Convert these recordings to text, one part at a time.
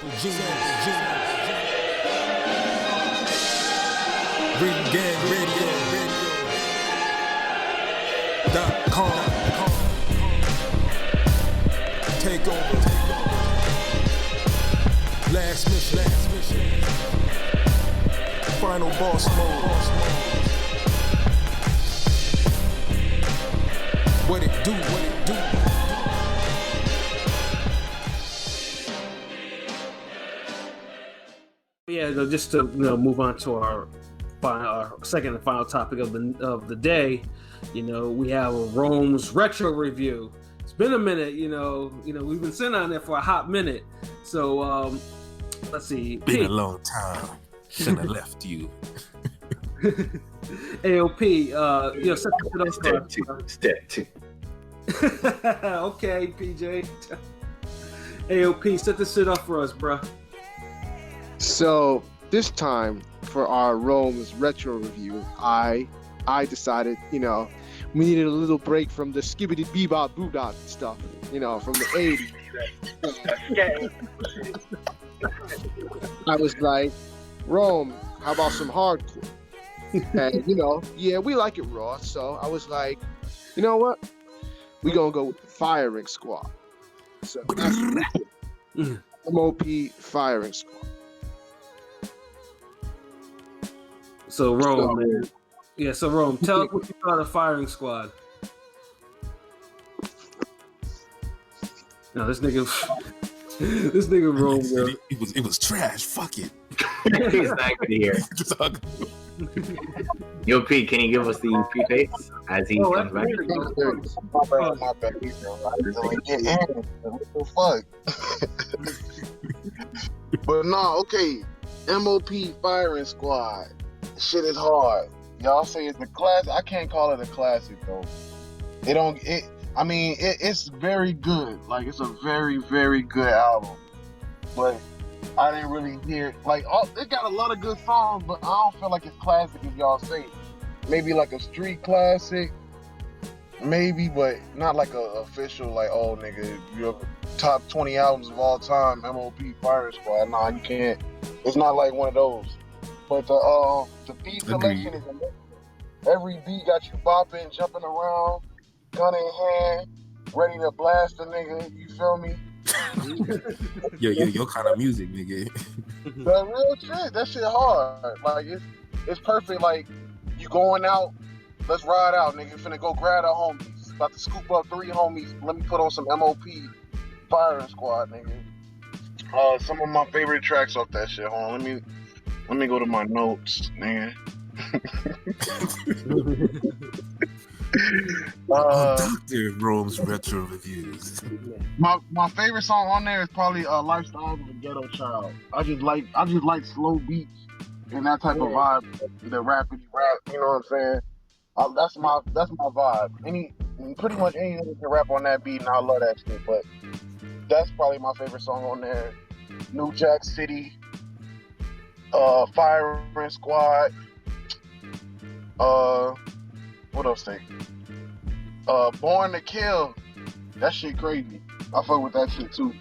RingGangRadio.com. Take over. Last mission. Final boss mode. What it do? Yeah, just to move on to our second and final topic of the day. We have a Rome's retro review. It's been a minute, we've been sitting on there for a hot minute. So let's see. Been a long time. Shouldn't have left you. AOP, set Step two. Okay, PJ. AOP, set this shit up for us, bro. So this time for our Rome's retro review, I decided, we needed a little break from the skibbity bebop boobop stuff, from the 80s. I was like, Rome, how about some hardcore? And we like it raw, so I was like, you know what? We gonna go with the Firing Squad. So that's M.O.P. Firing Squad. So Rome, Rome, tell us what you thought of Firing Squad. No, this nigga Rome, bro. It was trash. Fuck it. He's not gonna hear. Yo, Pete, can you give us the preface as he comes back? My bad. What the fuck? But no, okay. M.O.P. Firing Squad. Shit is hard. Y'all say it's a classic. I can't call it a classic though. It's very good. Like, it's a very, very good album. But I didn't really hear it got a lot of good songs, but I don't feel like it's classic as y'all say. Maybe like a street classic, maybe, but not like a official oh nigga, your top 20 albums of all time, M.O.P. Fire Squad. Nah, you can't. It's not like one of those. But the beat selection is amazing. Every beat got you bopping, jumping around, gun in hand, ready to blast a nigga. You feel me? your kind of music, nigga. The real shit, that shit hard. Like it's perfect. Like, you going out, let's ride out, nigga. Finna go grab our homies. About to scoop up 3 homies. Let me put on some M.O.P. Firing Squad, nigga. Some of my favorite tracks off that shit. Hold on, let me go to my notes, nigga. Dr. Rome's retro reviews. My favorite song on there is probably "Lifestyle of a Ghetto Child." I just like slow beats and that type of vibe, the rapidy rap. You know what I'm saying? That's my vibe. Pretty much any nigga can rap on that beat, and I love that shit. But that's probably my favorite song on there. New Jack City, Firing Squad. What else thing? Born to Kill. That shit crazy. I fuck with that shit too.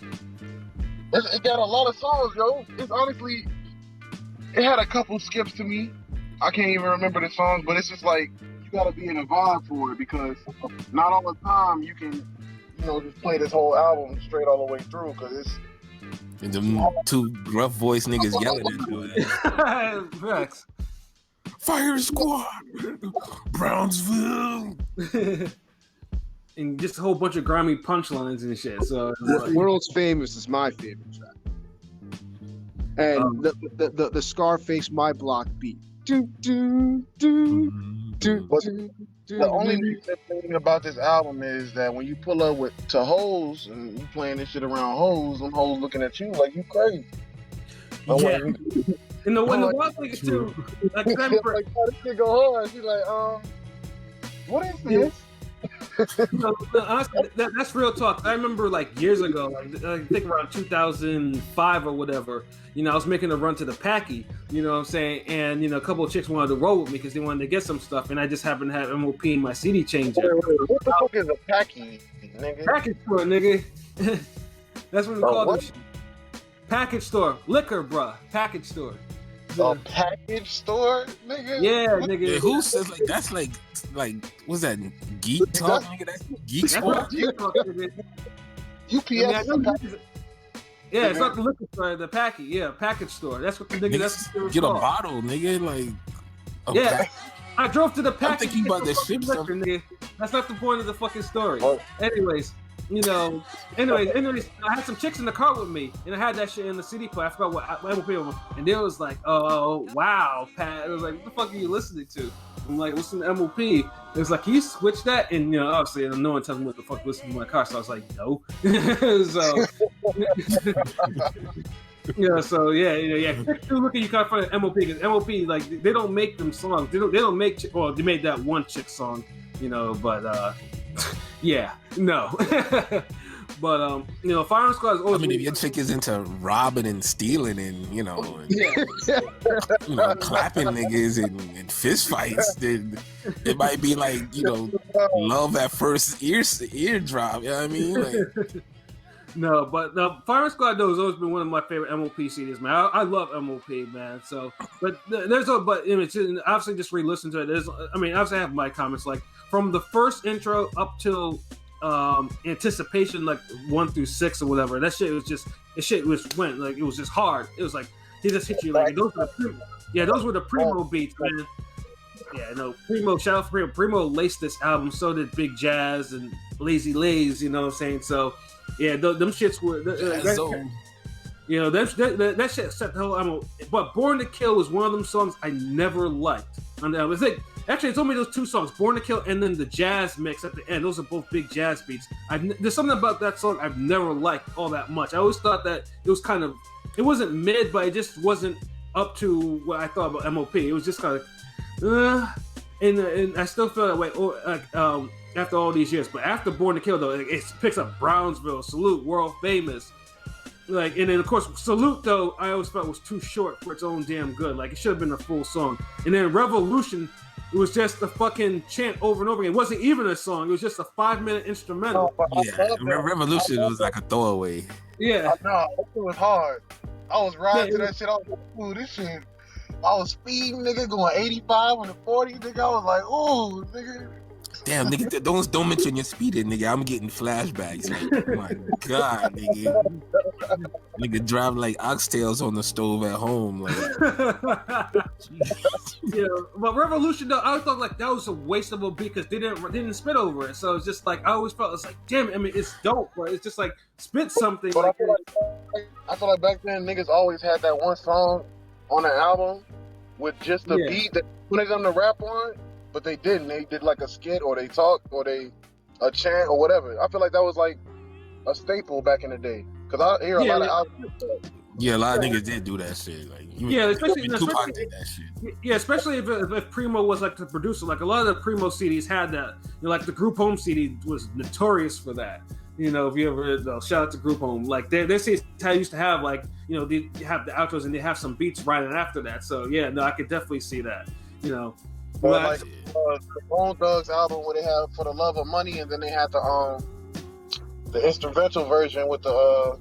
It got a lot of songs, yo. It's honestly, it had a couple skips to me. I can't even remember the songs, but it's just like, you gotta be in a vibe for it, because not all the time you can, just play this whole album straight all the way through, because it's... And them 2 gruff voice niggas yelling at you. Rex. Fire Squad, Brownsville. And just a whole bunch of grimy punchlines and shit. So World's Famous is my favorite track. And the Scarface My Block beat. Do, do, do, do, do, do. The only thing about this album is that when you pull up to hoes and you playing this shit around hoes, them hoes looking at you like you crazy. Yeah. And the wild thing is too, like, this shit go hard. She's like, what is this? Honestly, that's real talk. I remember years ago, I think around 2005 or whatever, I was making a run to the Packy, you know what I'm saying? And, a couple of chicks wanted to roll with me because they wanted to get some stuff. And I just happened to have M.O.P. in my CD changer. Wait, what the fuck is a Packy, nigga? Packy store, nigga. That's what we call it. Package store, liquor, bruh. Package store. A package store, nigga. Yeah, nigga. Yeah, who says like that's like what's that geek talk? Nigga, that's geek That's sport. what you talk, nigga. UPS. I mean, yeah, it's not the liquor store, the package. Yeah, package store. That's what the nigga. That's what Get a called. bottle, nigga. Like, Yeah, I drove to the package. I'm thinking about the ship stuff. Nigga. That's not the point of the fucking story. Oh. Anyways, anyways, I had some chicks in the car with me, and I had that shit in the CD player. I forgot what M.O.P. was, and they was like, "Oh, wow, Pat." I was like, "What the fuck are you listening to?" I'm like, "Listen to M.O.P." It was like, "Can you switch that?" And obviously, no one tells me what the fuck to listen to in my car, so I was like, "No." So. Look at you kind of funny M.O.P. because M.O.P. like they don't make them songs. They don't make. Well, they made that one chick song, but yeah, no. But Firing Squad is always. I mean, if your chick is into robbing and stealing and clapping niggas and fist fights, then it might be like love at first eardrop. You know what I mean? Like, no, but Firing Squad though has always been one of my favorite M.O.P. CDs, man. I love M.O.P. man. So, but obviously just re-listen to it. Obviously I have my comments like from the first intro up till Anticipation, like 1 through 6 or whatever. That shit was just it was just hard. It was like he just hit you like those were the Primo beats, man. Yeah, no, Primo, shout out to Primo. Primo laced this album, so did Big Jazz and Lazy Lays, you know what I'm saying? So, yeah, them shits were... that shit set the whole album. But Born to Kill was one of them songs I never liked. Actually, it's only those two songs, Born to Kill and then the jazz mix at the end. Those are both big jazz beats. There's something about that song I've never liked all that much. I always thought that it was kind of... It wasn't mid, but it just wasn't up to what I thought about M.O.P. It was just kind of... and I still feel that way after all these years. But after Born to Kill, though, it picks up Brownsville, Salute, World Famous. Like, and then of course Salute, though, I always felt was too short for its own damn good. Like, it should have been a full song. And then Revolution, it was just a fucking chant over and over again. It wasn't even a song. It was just a 5-minute instrumental. Revolution was like a throwaway. Yeah. No, it was hard. I was riding to that shit. I was like, ooh, this shit. I was speeding, nigga, going 85 on the 40, nigga. I was like, ooh, nigga. Damn, nigga, don't mention your speeding, nigga. I'm getting flashbacks. Like, oh my God, nigga. Nigga drive like oxtails on the stove at home. Like, yeah, but Revolution, though, I thought like that was a wasteable beat because they didn't spit over it. So it's just like I always felt it's like, damn it. I mean, it's dope, but it's just like spit something. But I feel like back then niggas always had that one song on an album with just the beat that wanted them to rap on, but they didn't. They did like a skit or they talked or a chant or whatever. I feel like that was like a staple back in the day because I hear a lot of albums. Yeah, a lot of niggas did do that shit. Like, especially Tupac did that shit. Yeah, especially if Primo was like the producer. Like a lot of the Primo CDs had that. Like the Group Home CD was notorious for that. If you ever shout out to Group Home, like their CDs used to have like they have the outros and they have some beats right after that. So yeah, no, I could definitely see that. Or like the Bone Thugs album where they have For the Love of Money, and then they had the instrumental version with the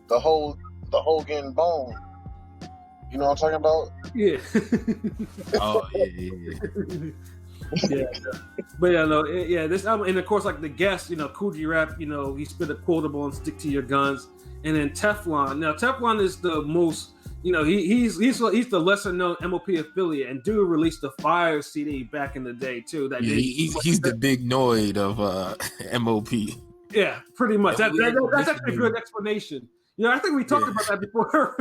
Hogan Bone. You know what I'm talking about? Yeah. Oh yeah. Yeah, but this album, and of course, like the guest, Coogee Rap, he spit a quotable and stick to your guns, and then Teflon. Now, Teflon is the most, he's the lesser known M.O.P. affiliate, and dude released the Fire CD back in the day too. He's the big Noid of M.O.P. Yeah, pretty much. That's actually a good explanation. I think we talked about that before.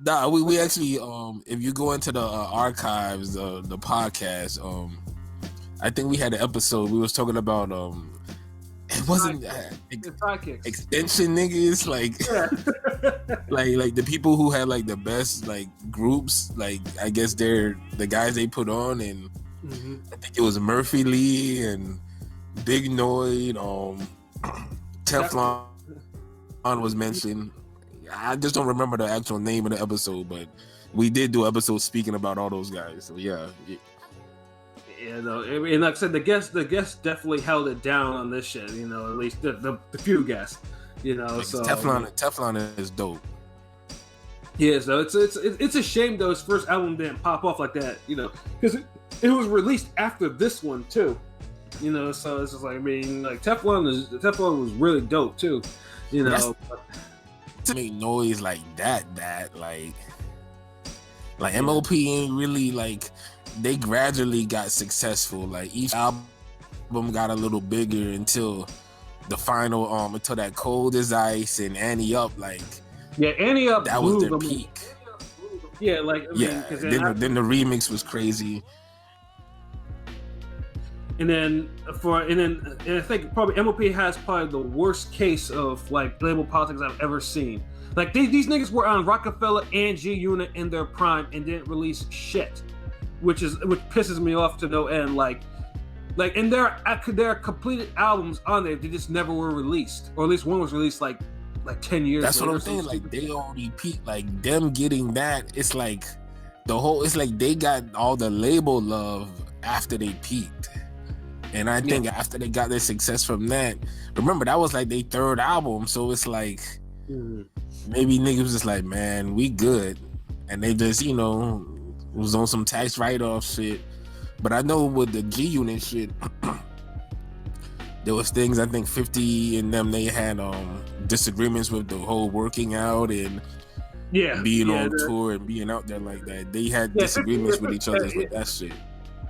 Nah, we actually if you go into the archives, the podcast, I think we had an episode. We was talking about it wasn't extension niggas, like like the people who had like the best like groups, like I guess they're the guys they put on, and I think it was Murphy Lee and Big Noid, Teflon was mentioned. I just don't remember the actual name of the episode, but we did do episodes speaking about all those guys. So yeah. Yeah, no, and like I said, the guests definitely held it down on this shit. At least the few guests. Like so Teflon is dope. Yeah, so it's a shame though his first album didn't pop off like that, because it was released after this one too, So it's just like, I mean, like Teflon was really dope too, To make noise like that like M.O.P ain't really like, they gradually got successful. Like each album got a little bigger until the final until that Cold as Ice and Annie Up, like Annie Up, that was their peak. Yeah, like then the remix was crazy. And I think probably M.O.P has probably the worst case of like label politics I've ever seen. Like these niggas were on Rockefeller and G Unit in their prime and didn't release shit, which pisses me off to no end. Like and there are completed albums on there, they just never were released, or at least one was released like 10 years. That's what I'm saying. Like they already peaked. Like them getting that, it's like it's like they got all the label love after they peaked. And I think after they got their success from that, remember that was like their third album, so it's like maybe niggas was just like, man, we good, and they just was on some tax write-off shit. But I know with the G Unit shit, there was things, I think 50 and them, they had disagreements with the whole working out and being on tour and being out there like that. They had disagreements with each other with that shit.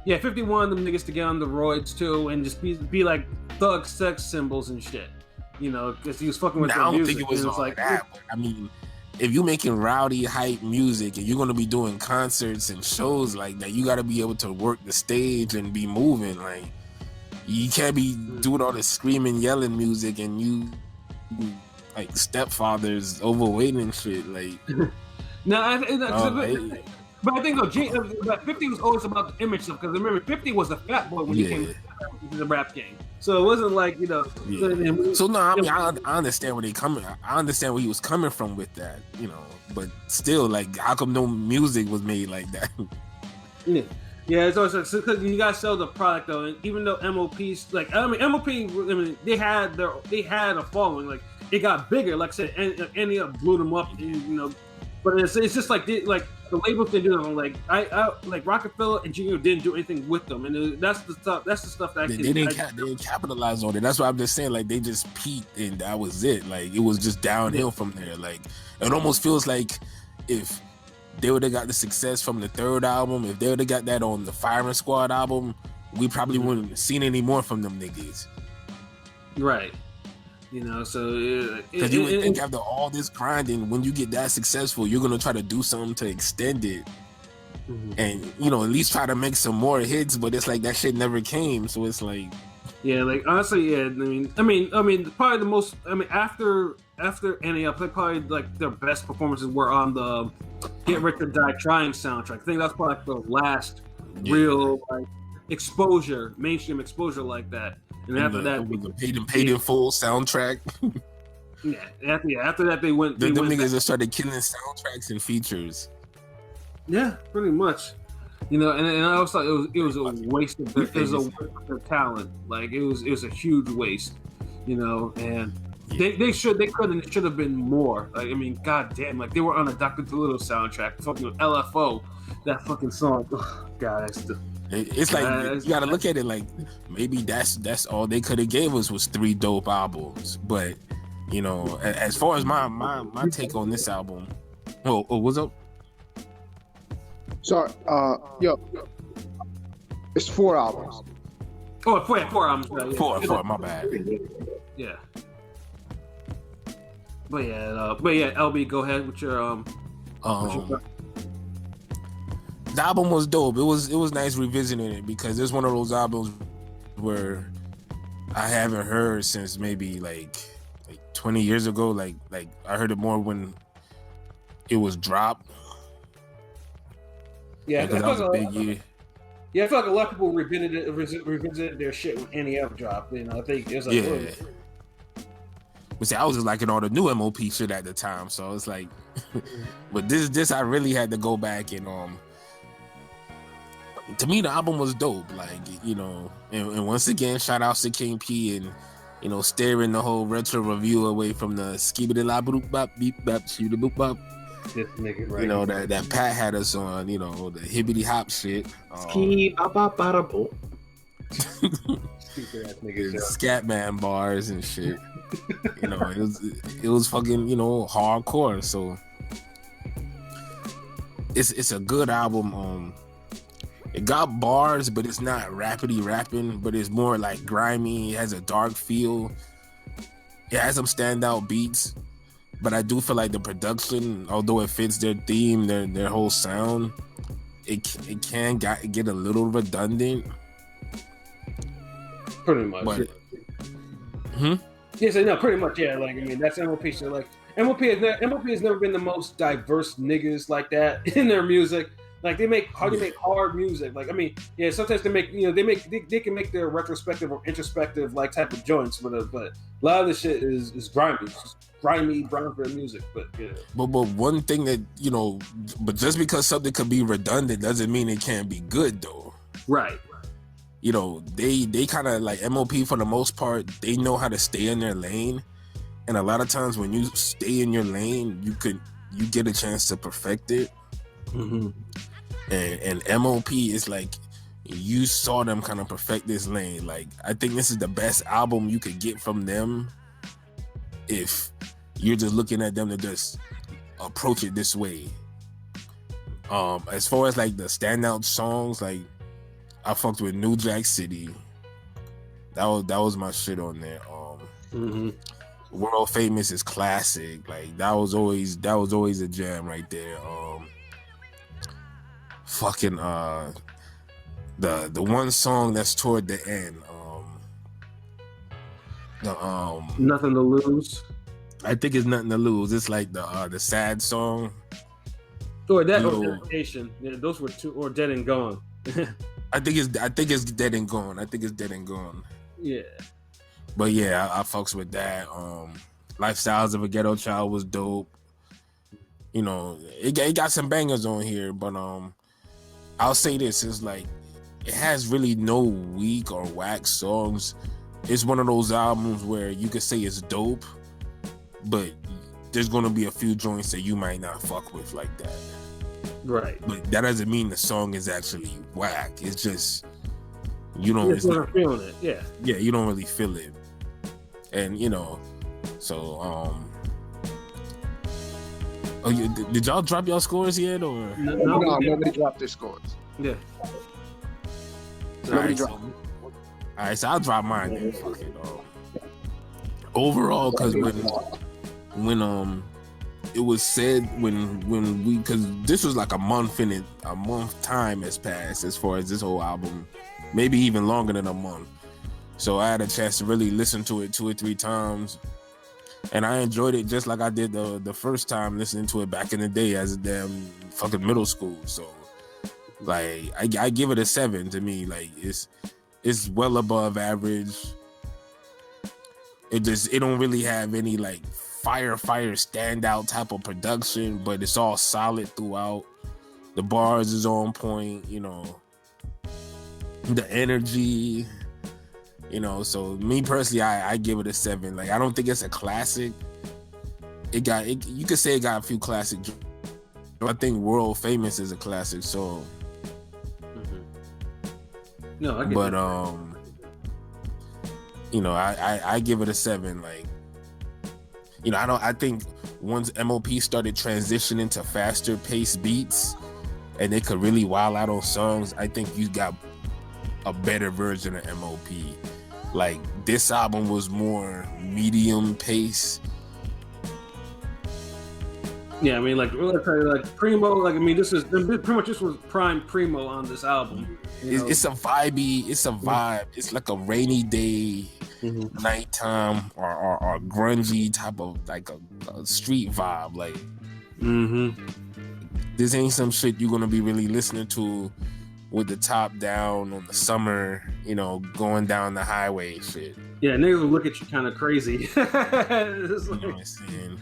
Yeah, 50 wanted them niggas to get on the roids too and just be like thug sex symbols and shit, because he was fucking with I their don't music. think it was all like that. But I mean, if you're making rowdy hype music and you're gonna be doing concerts and shows like that, you got to be able to work the stage and be moving. Like you can't be doing all the screaming, yelling music and you like stepfathers overweight and shit. Like but I think though, 50 was always about the image stuff, because remember 50 was a fat boy when he came into the rap game, so it wasn't like So no, I mean I understand where they coming. I understand where he was coming from with that, but still, like, how come no music was made like that? Yeah, it's also because you gotta sell the product though, and even though M.O.P's M.O.P, they had a following, like it got bigger. Like I said, Annie Up blew them up, but it's just like the labels didn't do them. Like I like Rockefeller and Junior didn't do anything with them, and that's the stuff that they didn't capitalize on it. That's why I'm just saying, like, they just peaked and that was it. Like it was just downhill from there. Like it almost feels like if they would have got the success from the third album, if they would have got that on the Firing Squad album, we probably wouldn't have seen any more from them niggas. Right. So because you would think after all this grinding, when you get that successful, you're gonna try to do something to extend it, and at least try to make some more hits. But it's like that shit never came, so it's like, like honestly, I mean, probably the most. I mean, after Annie Up, probably like their best performances were on the Get Rich or Die Trying soundtrack. I think that's probably like the last real like exposure, mainstream exposure like that. And after that, with the paid in full soundtrack. After that, they went. Them niggas just started killing soundtracks and features. Yeah, pretty much. And I always thought it was a waste of their talent. Like it was a huge waste. And they should have been more. Like, I mean, goddamn, like they were on a Dr. Dolittle soundtrack, fucking LFO, that fucking song. Oh, God, that's the. It's like you gotta look at it like maybe that's all they could have gave us was 3 dope albums. But as far as my take on this album, what's up? Sorry, it's 4 albums. Oh, 4 albums. Yeah. 4. My bad. Yeah. But yeah, LB, go ahead with your The album was dope. It was nice revisiting it because it's one of those albums where I haven't heard since maybe like 20 years ago. Like I heard it more when it was dropped. Yeah, because that was a big year. Yeah, I feel like a lot of people revisited their shit when Annie Up dropped. I think it was like But see, I was just liking all the new M.O.P shit at the time, so it's like, but this I really had to go back and to me the album was dope, like and once again shout out to King P and steering the whole retro review away from the skibidi la boop bop beep bop shooty boop bop This nigga, right? You know that Pat had us on. You know the hibbity hop shit. Ski ba ba ba da bo. Stupid ass niggas. Yeah. Scatman bars and shit. You know, it was fucking, you know, hardcore. So it's a good album. It got bars, but it's not rapidy rapping, but it's more like grimy. It has a dark feel. It has some standout beats, but I do feel like the production, although it fits their theme, their whole sound, it can get a little redundant. Pretty much. But, Yes, no, pretty much. Yeah, like I mean, that's M.O.P. So like M.O.P. has never been the most diverse niggas like that in their music. Like they make hard music. Like I mean, yeah, sometimes they can make their retrospective or introspective like type of joints, but a lot of the shit is grimy. It's just grimy brown music. But yeah. But one thing that, you know, but just because something could be redundant doesn't mean it can't be good though. Right. You know, they kind of like M.O.P. for the most part, they know how to stay in their lane. And a lot of times when you stay in your lane, you get a chance to perfect it. Mm-hmm. And M.O.P. is like, you saw them kind of perfect this lane. Like, I think this is the best album you could get from them if you're just looking at them to just approach it this way. As far as like the standout songs, like I fucked with New Jack City. That was my shit on there. World Famous is classic. Like that was always a jam right there. Fucking the one song that's toward the end. Nothing to Lose. I think it's Nothing to Lose. It's like the sad song. Or that or Dedication. Yeah, those were two, or Dead and Gone. I think it's Dead and Gone. I think it's Dead and Gone. Yeah. But yeah, I fucks with that. Lifestyles of a Ghetto Child was dope. You know, it got some bangers on here, but I'll say this, it's like it has really no weak or whack songs. It's one of those albums where you could say it's dope, but there's gonna be a few joints that you might not fuck with like that. Right. But that doesn't mean the song is actually whack. It's just you don't. It's not feeling it. Yeah. Yeah, you don't really feel it, and you know, so Oh, did y'all drop y'all scores yet, or No, nobody dropped their scores. Yeah. All right, so I'll drop mine then. Fuck it. Overall, because when it was said when we, because this was like a month time has passed as far as this whole album, maybe even longer than a month. So I had a chance to really listen to it 2 or 3 times. And I enjoyed it just like I did the first time listening to it back in the day as a damn fucking middle school. So, like, I give it a 7 to me. Like, it's well above average. It don't really have any like fire standout type of production, but it's all solid throughout. The bars is on point, you know. The energy. You know, so me personally, I give it a 7. Like, I don't think it's a classic. You could say it got a few classic. I think World Famous is a classic song. No, I get but that. You know, I give it a 7. Like, you know, I think once M.O.P. started transitioning to faster paced beats, and they could really wild out on songs, I think you got a better version of M.O.P. Like, this album was more medium pace. Yeah, I mean, like Primo. Like, I mean, this was prime Primo on this album. It's a vibey. It's a vibe. It's like a rainy day, nighttime, or grungy type of like a street vibe. Like, this ain't some shit you're gonna be really listening to with the top down on the summer, you know, going down the highway and shit. Yeah, niggas will look at you kind of crazy. You know what I'm saying?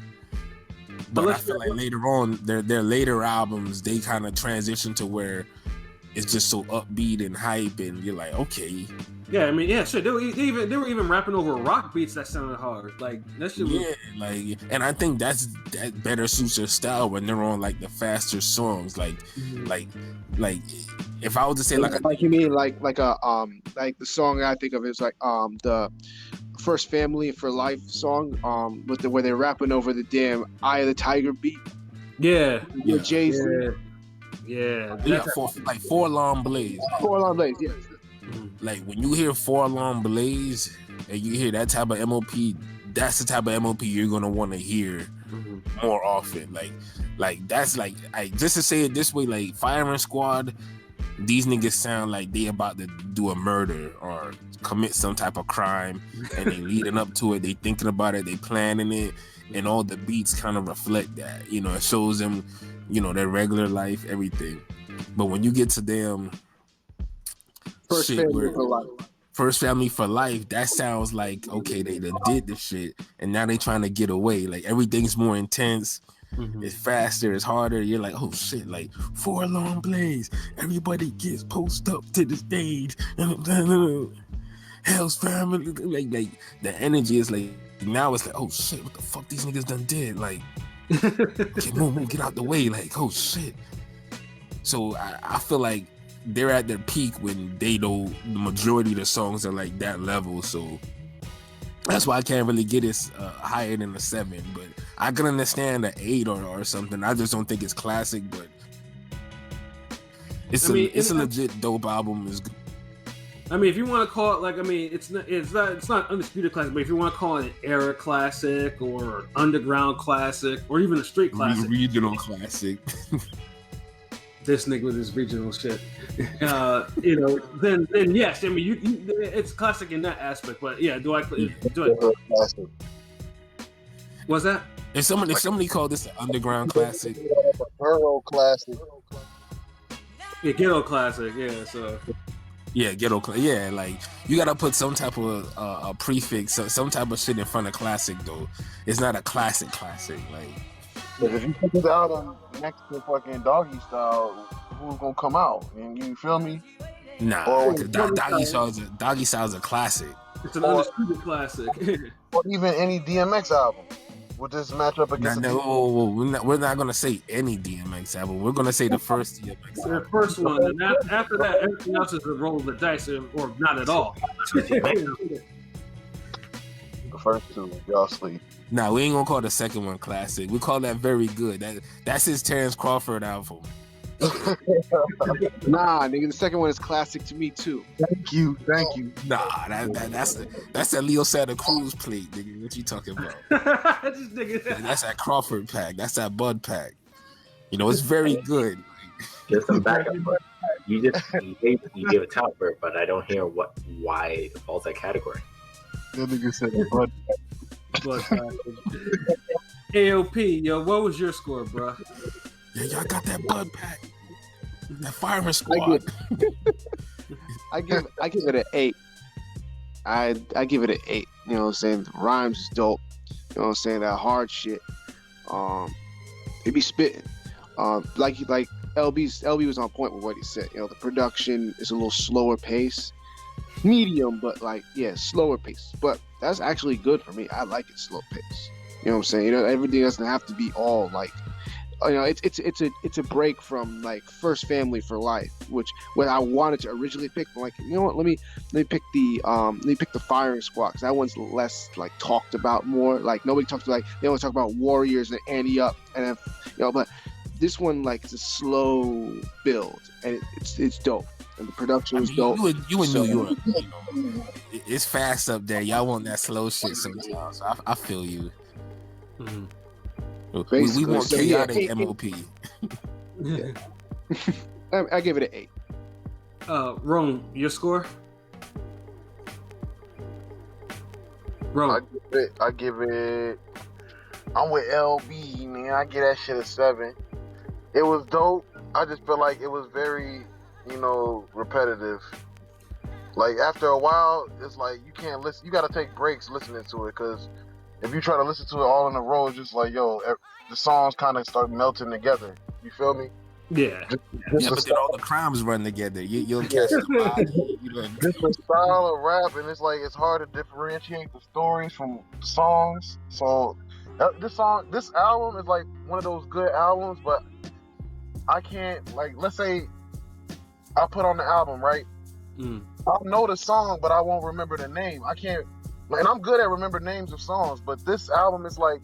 But I feel like later on, their later albums, they kind of transition to where it's just so upbeat and hype, and you're like, okay, Yeah, I mean, yeah, shit. They were even rapping over rock beats that sounded hard. Like that shit was. Yeah, like, and I think that better suits their style when they're on like the faster songs. Like if I was to say like you mean like the song I think of is like the First Family for Life song with where they're rapping over the damn Eye of the Tiger beat. Yeah. With Jay-Z. Yeah. Four Long Blaze. Four Long Blaze, yes. Like when you hear Four Long Blaze and you hear that type of M.O.P, that's the type of M.O.P you're gonna want to hear more often. Like that's like just to say it this way, like Firing Squad, these niggas sound like they about to do a murder or commit some type of crime, and they leading up to it, they thinking about it, they planning it, and all the beats kind of reflect that. You know, it shows them, you know, their regular life, everything. But when you get to them First Family for Life, that sounds like, okay, they did the shit and now they trying to get away. Like everything's more intense, it's faster, it's harder. You're like, oh shit, like Four Long Blaze, everybody gets posted up to the stage. Hell's Family, like the energy is like, now it's like, oh shit, what the fuck these niggas done did? Like, okay, move, get out the way. Like, oh shit. So I feel like they're at their peak when they know the majority of the songs are like that level. So that's why I can't really get it higher than a 7. But I can understand an 8 or something. I just don't think it's classic, but it's a legit dope album. It's good. I mean, if you want to call it, like, I mean, it's not undisputed classic, but if you want to call it an era classic or underground classic or even a street classic, regional classic. This nigga with his regional shit, you know, then yes, I mean, it's classic in that aspect. But yeah, do I? What's that? If somebody called this an underground classic, Euro classic, yeah, ghetto classic, yeah. So yeah, ghetto, yeah, like you gotta put some type of a prefix, some type of shit in front of classic though. It's not a classic, like. But if you put this album next to fucking Doggy Style, who's gonna come out? And you feel me? Nah, Doggy Style is a classic. It's an undisputed classic. Or even any DMX album. Would this match up against? We're not gonna say any DMX album. We're gonna say the first DMX album. The first one, and after that, everything else is a roll of the dice, or not at all. The first two, y'all sleep. Nah, we ain't gonna call the second one classic. We call that very good. That's his Terrence Crawford album. Nah, nigga, the second one is classic to me too. Thank you. Nah, that's that Leo Santa Cruz plate, nigga. What you talking about? That's that Crawford pack. That's that Bud pack. You know, it's very good. Just some backup. You give a top for it, but I don't hear why it falls that category. That nigga said Bud pack. AOP, yo, what was your score, bro? Yeah, y'all got that Bud pack, that Firing Squad. I give it an 8. I give it an 8. You know what I'm saying? The rhymes is dope. You know what I'm saying? That hard shit. It be spitting. Like LB was on point with what he said. You know, the production is a little slower pace. Medium, but like, yeah, slower pace. But that's actually good for me. I like it slow pace. You know what I'm saying? You know, everything doesn't have to be all like, you know, it's a break from like First Family for Life, which what I wanted to originally pick. I'm like, you know what? Let me pick the Firing Squad, because that one's less like talked about more. Like nobody talks about, like they only talk about Warriors and Annie Up, and then, you know, but this one like it's a slow build and it's dope. And the production was dope. You in New York, you know, it's fast up there. Y'all want that slow shit sometimes. I feel you. Mm-hmm. We want chaotic M.O.P. Yeah. I give it an 8. Rome, your score? Rome. I give it. I'm with LB, man. I give that shit a 7. It was dope. I just feel like it was very, you know, repetitive. Like after a while, it's like you can't listen. You got to take breaks listening to it, because if you try to listen to it all in a row, it's just like, yo, the songs kind of start melting together. You feel me? Yeah. Yeah, but then all the crimes run together. You'll catch the body. Just the style of rap, and it's like it's hard to differentiate the stories from songs. So this album is like one of those good albums, but I can't, like, let's say I put on the album, right? I'll know the song, but I won't remember the name. I can't, and I'm good at remember names of songs, but this album is like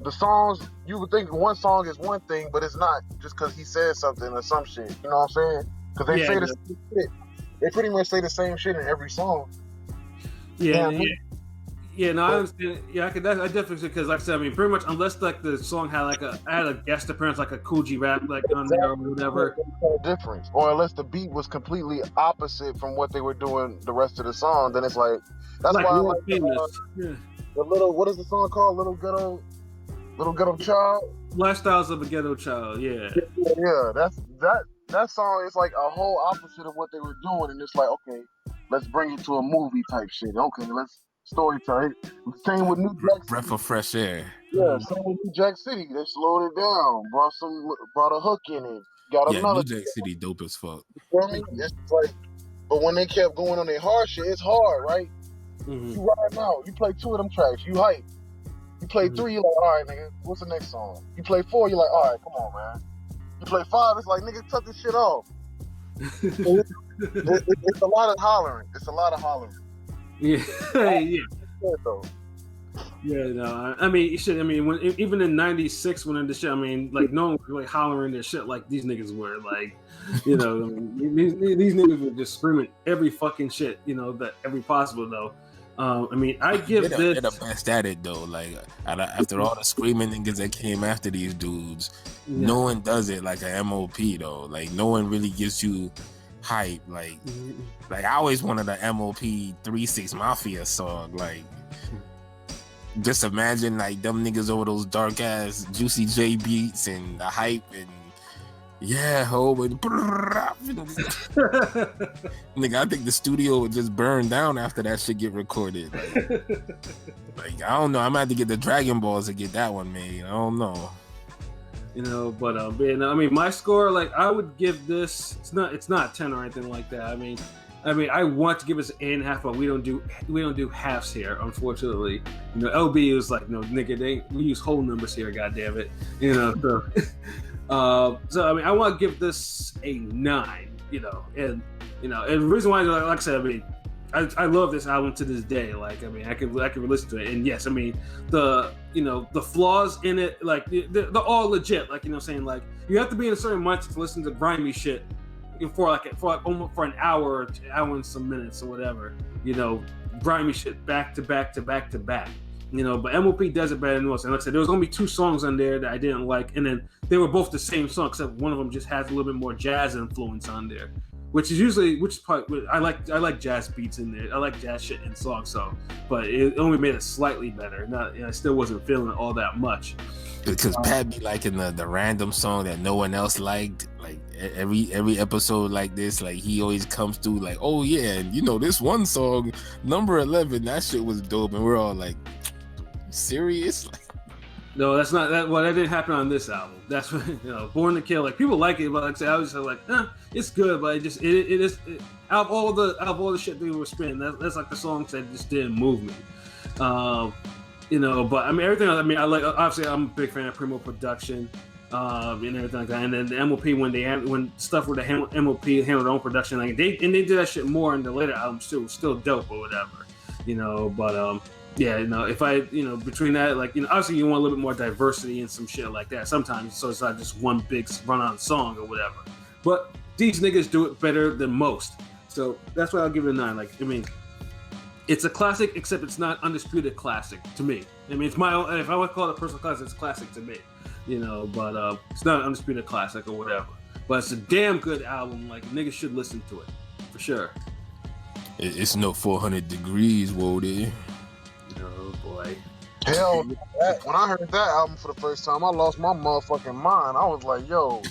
the songs. You would think one song is one thing, but it's not, just because he says something or some shit. You know what I'm saying? Because they say the same shit. They pretty much say the same shit in every song. Yeah, no, I understand. Yeah, I definitely, because like I said, I mean, pretty much unless like the song had a guest appearance, like a Cool G Rap, like on there or whatever. Difference, or unless the beat was completely opposite from what they were doing the rest of the song, then it's like that's like why I like the little, what is the song called? Little ghetto child. Lifestyles of a Ghetto Child. Yeah. Yeah, that song is like a whole opposite of what they were doing, and it's like, okay, let's bring it to a movie type shit. Okay, let's storytelling. Same with New Jack City. Breath of fresh air. Yeah, same with New Jack City. They slowed it down, brought a hook in it. Got another. New Jack City dope as fuck. You know what I mean? It's like, but when they kept going on their hard shit, it's hard, right? You ride out. You play 2 of them tracks. You hype. You play 3, you're like, all right, nigga, what's the next song? You play 4, you're like, all right, come on, man. You play 5, it's like, nigga, cut this shit off. It's a lot of hollering. Yeah. Yeah, no, I mean, shit. I mean, when even in '96, when the shit, I mean, like no one was really hollering their shit like these niggas were. Like, you know, I mean, these niggas were just screaming every fucking shit, you know, that every possible though. I mean, I give they're the best at it though. Like after all the screaming niggas that came after these dudes, no one does it like a M.O.P though. Like no one really gets you hype. Like I always wanted the M.O.P 3-6 Mafia song. Like just imagine like them niggas over those dark ass Juicy J beats and the hype and nigga, I think the studio would just burn down after that shit get recorded. Like I don't know. I might have to get the Dragon Balls to get that one made. I don't know. You know, but man, I mean, my score, like I would give this. It's not 10 or anything like that. I mean, I want to give us an 8.5, but we don't do halves here, unfortunately. You know, LB was like, no, nigga, we use whole numbers here. God damn it, you know. So I mean, I want to give this a 9. You know, and the reason why, like I said, I mean, I love this album to this day. Like, I mean, I can listen to it, and yes, I mean, the flaws in it, like they're all legit. Like, you know, what I'm saying, like you have to be in a certain mindset to listen to grimy shit for an hour and some minutes or whatever. You know, grimy shit back to back to back to back. You know, but M.O.P does it better than most. And like I said, there was only 2 songs on there that I didn't like, and then they were both the same song, except one of them just has a little bit more jazz influence on there, which is part. I like jazz beats in there. I like jazz shit in songs, so but it only made it slightly better. I still wasn't feeling it all that much. Because Pat be liking the random song that no one else liked. Like every episode like this, like he always comes through like, oh yeah, and you know this one song, number 11, that shit was dope, and we're all like, serious? No, that's not that. Well, that didn't happen on this album. That's what, you know, Born to Kill. Like people like it, but like I said, I was just like, it's good, but it is out of all the shit they were spinning, that's like the songs that just didn't move me. You know, but I mean everything. I mean, I like, obviously I'm a big fan of Primo production, and everything like that. And then the M.O.P when stuff with the M.O.P handled their own production, like they did that shit more in the later albums too. Still dope or whatever, you know. But yeah, you know, if I, you know, between that, like, you know, obviously you want a little bit more diversity and some shit like that sometimes, so it's not just one big run-on song or whatever. But these niggas do it better than most, so that's why I'll give it a 9. Like, I mean, it's a classic, except it's not undisputed classic to me. I mean, it's my own. If I would call it a personal classic, it's classic to me, you know. But it's not an undisputed classic or whatever. But it's a damn good album. Like, niggas should listen to it for sure. It's no 400 Degrees, Wody. Oh boy. Hell, when I heard that album for the first time, I lost my motherfucking mind. I was like, yo,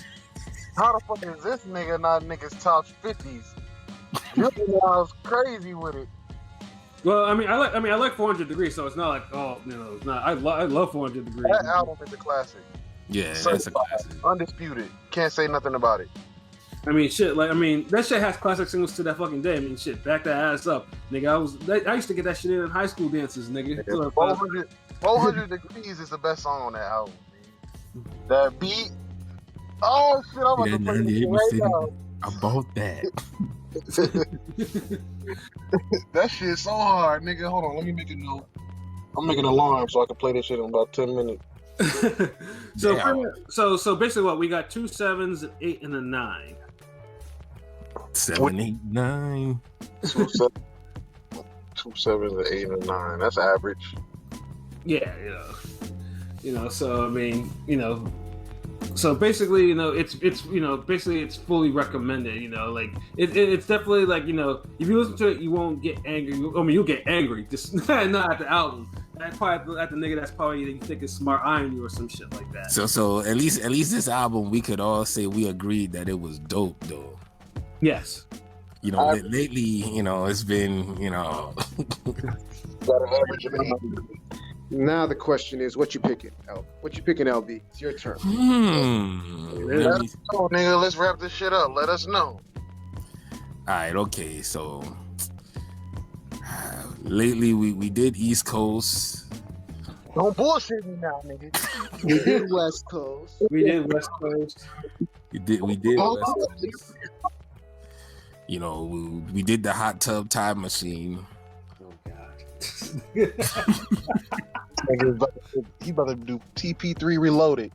how the fuck is this nigga not niggas top 50s? I was crazy with it. Well, I like 400 Degrees, so it's not like, oh, you know, it's not. I love 400 Degrees. That album is a classic. Yeah, So, that's a classic. undisputed. Can't say nothing about it. I mean, shit. Like, I mean, that shit has classic singles to that fucking day. I mean, shit. Back that ass up, nigga. I used to get that shit in high school dances, nigga. 400 Degrees is the best song on that album. Man. That beat. Oh shit! I'm about to play this shit right now. About that. That shit's so hard, nigga. Hold on, let me make a note. I'm making an alarm so I can play this shit in about 10 minutes. So basically, what we got 2 7s, an 8, and a 9. 7, 8, 9. 2 7s, an 8, and a 9. That's average. Yeah, So I mean, So basically, it's basically it's fully recommended. Like it's definitely like if you listen to it, you won't get angry. I mean, you'll get angry, just not at the album. That's probably at the nigga that's probably you think is smart eyeing you or some shit like that. So at least this album, we could all say we agreed that it was dope, though. Yes. Lately, it's been, Got an average of 8. Now the question is, what you picking, LB? What you picking, LB? It's your turn. Let us know, nigga. Let's wrap this shit up. Let us know. All right, okay. So lately we did East Coast. Don't bullshit me now, nigga. We did West Coast. We did West Coast. We did West Coast. We did the hot tub time machine. Oh God. He about to do TP3 Reloaded.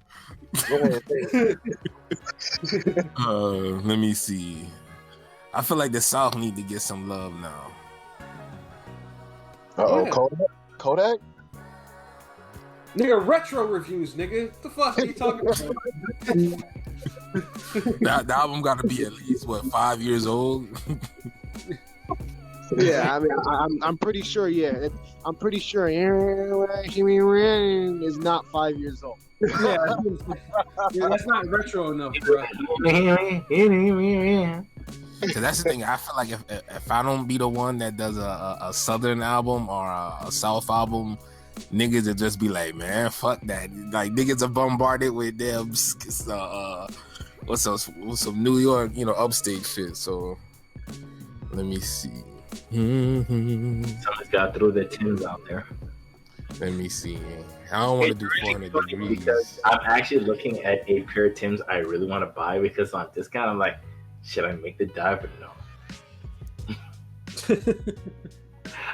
Let me see. I feel like the South need to get some love now. Uh-oh, Yeah. Kodak? Nigga, retro reviews, nigga. What the fuck are you talking about? The album got to be at least 5 years old. Yeah, I mean, I'm pretty sure. Yeah, I'm pretty sure. Is not 5 years old. Yeah, that's not retro enough, bro. Cause that's the thing. I feel like if I don't be the one that does a Southern album or a South album, niggas will just be like, man, fuck that. Like niggas are bombarded with them what's some New York, upstate shit. So let me see. Someone's got to throw their Timbs out there. Let me see. I don't want to do 400 degrees. Because I'm actually looking at a pair of Timbs I really want to buy because on discount I'm like, should I make the dive or no?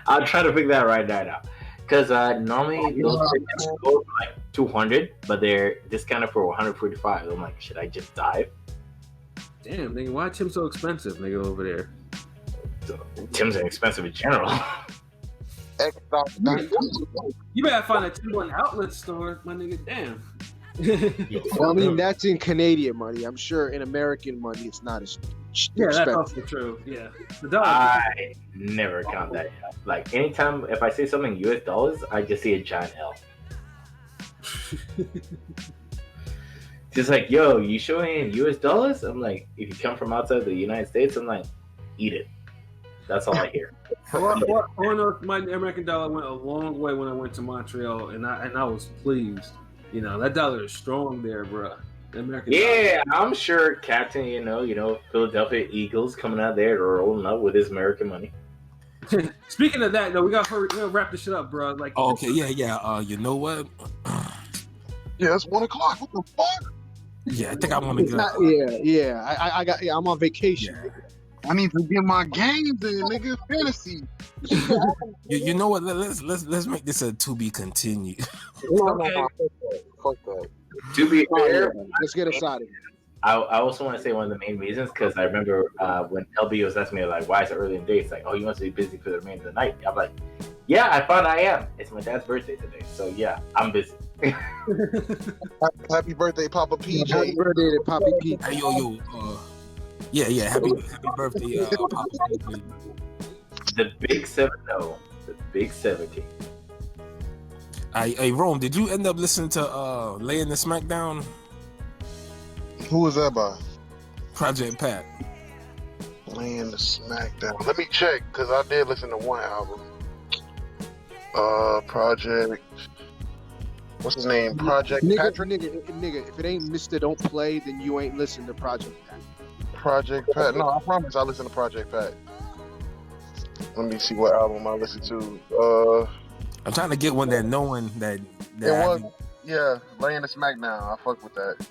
I'll try to figure that right now. Because normally those Timbs go for like 200, but they're discounted for 145. I'm like, should I just dive? Damn, nigga, why Tim so expensive, nigga, over there? So, Timbs are expensive in general. You better find a T1 outlet store, my nigga. Damn. Well, I mean, that's in Canadian money. I'm sure in American money, it's not as Yeah, expensive. that's also true. Yeah, the dollar. I never count that out. Like anytime if I say something US dollars, I just see a giant L. Just like, yo, you showing in US dollars? I'm like, if you come from outside the United States, I'm like, eat it. That's all I hear. I know my American dollar went a long way when I went to Montreal, and I was pleased. That dollar is strong there, bro. The American Yeah, I'm sure Captain, Philadelphia Eagles coming out there rolling up with his American money. dollar. Speaking of that, though, we gotta wrap this shit up, bro. Like, Oh, okay, yeah. You know what? Yeah, it's 1 o'clock. What the fuck? Yeah, I think I want to get. I'm on vacation. Yeah. I need to get my games in, nigga. Fantasy. You know what? Let's make this a to be continued. Okay. Fuck that. To be fair, Let's get us out of here. I also want to say one of the main reasons because I remember when LB was asking me like, why is it early in the day? It's like, oh, you must be busy for the remainder of the night. I'm like, yeah, I found I am. It's my dad's birthday today, so yeah, I'm busy. Happy birthday, Papa PJ. Happy birthday to Poppy Pete. Hey, yo. Yeah. Happy birthday, Papa. The big 7-0. The big 17. Hey, Rome, did you end up listening to Laying the Smackdown? Who was that by? Project Pat. Laying the Smackdown. Let me check, because I did listen to one album. Project. What's his name? Project Nigga, Patrick. nigga, if it ain't Mr. Don't Play, then you ain't listen to Project Pat. Project Pat. No, I promise I listen to Project Pat. Let me see what album I listen to. I'm trying to get one that no one that It was, yeah, Laying the Smackdown. I fuck with that.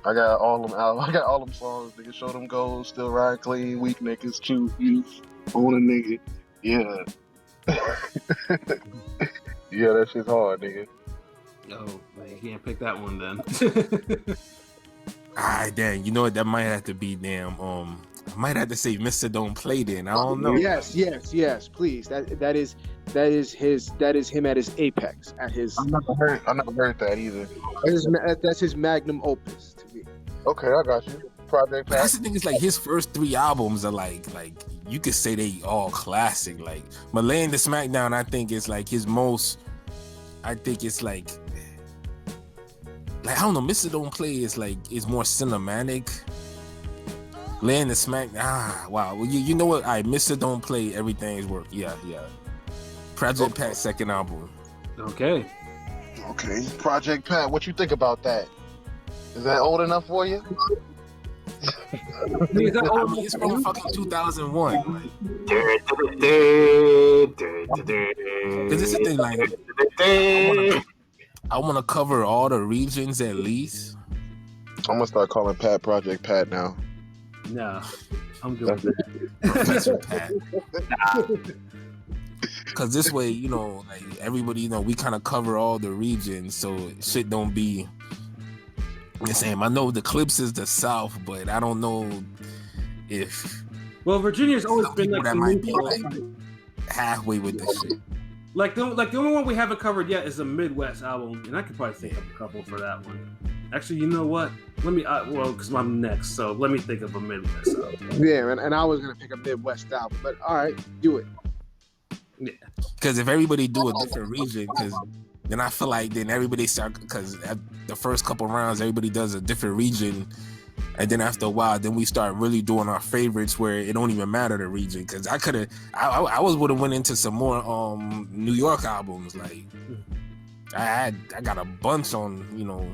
I got all them albums. I got all them songs. Nigga, show them goals. Still ride clean. Weak niggas. Choose youth. Own a nigga. Yeah. Yeah, that shit's hard, nigga. Oh, man, you can't pick that one then. Dang, you know what? That might have to be damn. I might have to say Mr. Don't Play then. I don't know. Yes, please. That is him at his apex. At his. I never heard that either. That's his magnum opus to me. Okay, I got you. Project But that's Pat. the thing, is like his first 3 albums are like you could say they all classic. Like Laying the Smackdown, I think is like his most. I think it's like I don't know. Mr. Don't Play is like is more cinematic. Laying the Smack. Wow. Well, you know what? All right, Mr. Don't Play. Everything's work. Yeah. Project Pat's second album. Okay. Okay, Project Pat. What you think about that? Is that old enough for you? It's from fucking 2001. Because it's the thing, like I want to cover all the regions at least. I'm gonna start calling Pat Project Pat now. Nah, I'm good with that. Professor Pat. Because this way, you know, like everybody, you know, we kind of cover all the regions, so shit don't be the same. I know the Clips is the South, but I don't know if Well, Virginia's always some been people like that might be like halfway with this shit. Like the only one we haven't covered yet is the Midwest album, and I could probably think of a couple for that one. Actually, you know what? Let me because I'm next, so let me think of a Midwest album. Yeah, and I was gonna pick a Midwest album, but all right, do it. Yeah, Because if everybody do a different region, because then I feel like then everybody start, because at the first couple rounds everybody does a different region, and then after a while then we start really doing our favorites where it don't even matter the region. Because I would have went into some more New York albums. Like I got a bunch on, you know,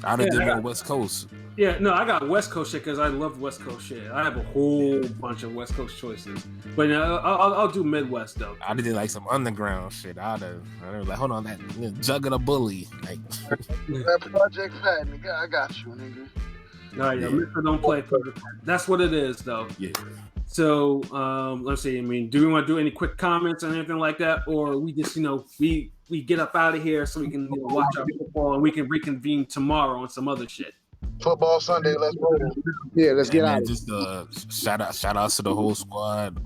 out of the West Coast. yeah. No, I got West Coast shit because I love West Coast shit. I have a whole bunch of West Coast choices, but I'll do Midwest though. I did like some underground shit. I'd have like, hold on, that Jug of the Bully, like That Project Pat, nigga, I got you, nigga. All right, Mr. Don't Play. That's what it is, though. yeah. So let's see. I mean, do we want to do any quick comments or anything like that, or we just, you know, we get up out of here so we can, you know, watch our football and we can reconvene tomorrow on some other shit. Football Sunday, let's roll. Yeah, let's get Man, out. just shout outs to the whole squad.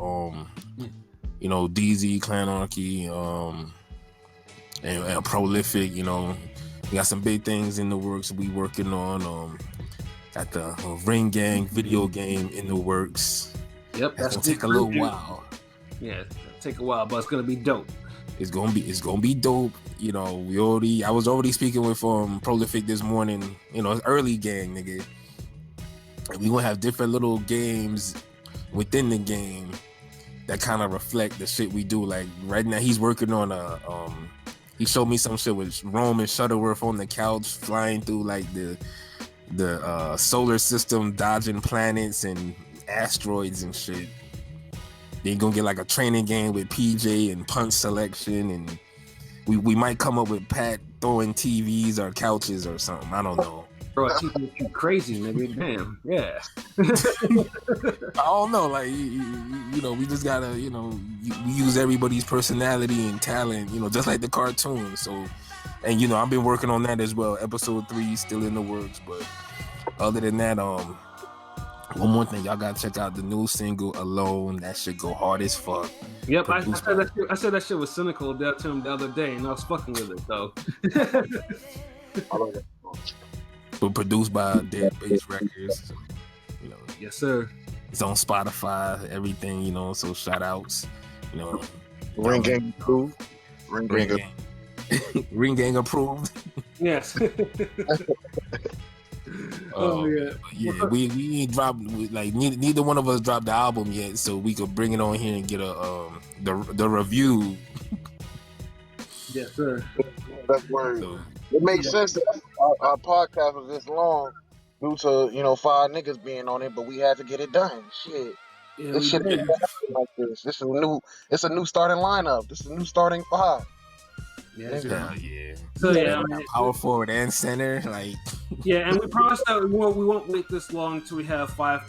You know, DZ, Clanarchy, and Prolific. You know, we got some big things in the works. We working on. Got the Ring Gang video game in the works. Yep, That's gonna take a little while. Yeah, it'll take a while, but it's gonna be dope. It's gonna be dope. You know, I was already speaking with Prolific this morning. You know, it's early gang, nigga. And we gonna have different little games within the game that kind of reflect the shit we do. Like right now, he's working on he showed me some shit with Rome and Shuttleworth on the couch, flying through like the solar system, dodging planets and asteroids and shit. Then you're gonna get like a training game with PJ and punch selection, and we might come up with Pat throwing TVs or couches or something. I don't know. Bro, I keep you crazy, nigga. Damn, yeah. I don't know. Like you know, we just gotta, you know, we use everybody's personality and talent, you know, just like the cartoon. So, and you know, I've been working on that as well. Episode 3 still in the works, but other than that, one more thing, y'all gotta check out the new single "Alone." That shit go hard as fuck. Yep, I said that shit was cynical to him the other day, and I was fucking with it though. But produced by Dead Bass Records. So, you know, Yes, sir. it's on Spotify, everything. You know, so shout outs. You know, Ring Gang approved. Ring Gang. Ring Gang approved. Yes. Oh yeah. Yeah, we ain't dropped, like neither one of us dropped the album yet, so we could bring it on here and get a the review. Yes, sir. That's word. So, It makes sense that our podcast was this long due to 5 niggas being on it, but we had to get it done. Shit, Yeah, this we shit did. ain't happening like this. This is a new. It's a new starting lineup. This is a new starting 5. Yeah, Nigga. hell yeah. So yeah, I mean, Power forward and center, like yeah, and we promised that we won't wait this long until we have 5.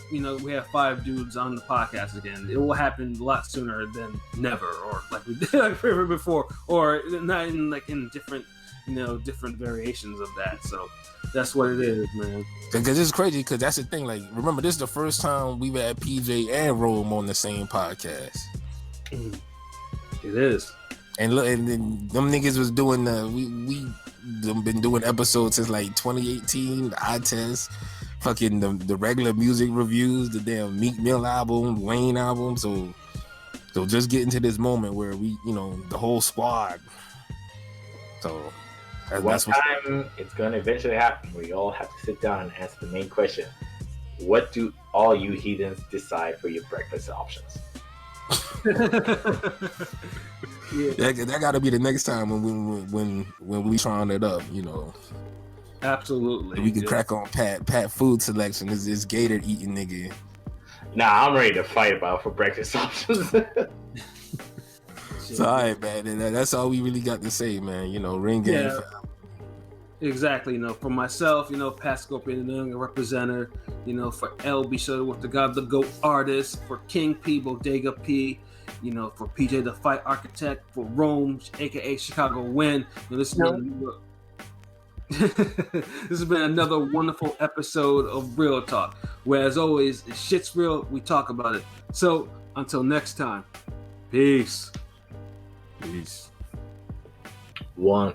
We have 5 dudes on the podcast again. It will happen a lot sooner than never, or like we did like before, or not in different different variations of that. So that's what it is, man. because it's crazy. Because that's the thing. Like, remember, this is the first time we've had PJ and Rome on the same podcast. It is. And look, and then them niggas was doing we been doing episodes since like 2018. The eye test, fucking the regular music reviews, the damn Meek Mill album, Wayne album. So just getting to this moment where we, the whole squad. So One time it's gonna eventually happen where you all have to sit down and answer the main question: what do all you heathens decide for your breakfast options? Yeah. That got to be the next time when we trying it up, Absolutely. We can crack on Pat food selection. This gator eating nigga. Nah, I'm ready to fight about for breakfast options. So all right, man. And that's all we really got to say, man. Ring game. Yeah. Exactly. For myself, Pascal being the young representative. For L, be sure with the God, the GOAT artist. For King P, Bodega P. For PJ, the fight architect. For Rome, aka Chicago Win. This has been another wonderful episode of Real Talk, where, as always, if shit's real, we talk about it. So until next time, peace. Peace. 1.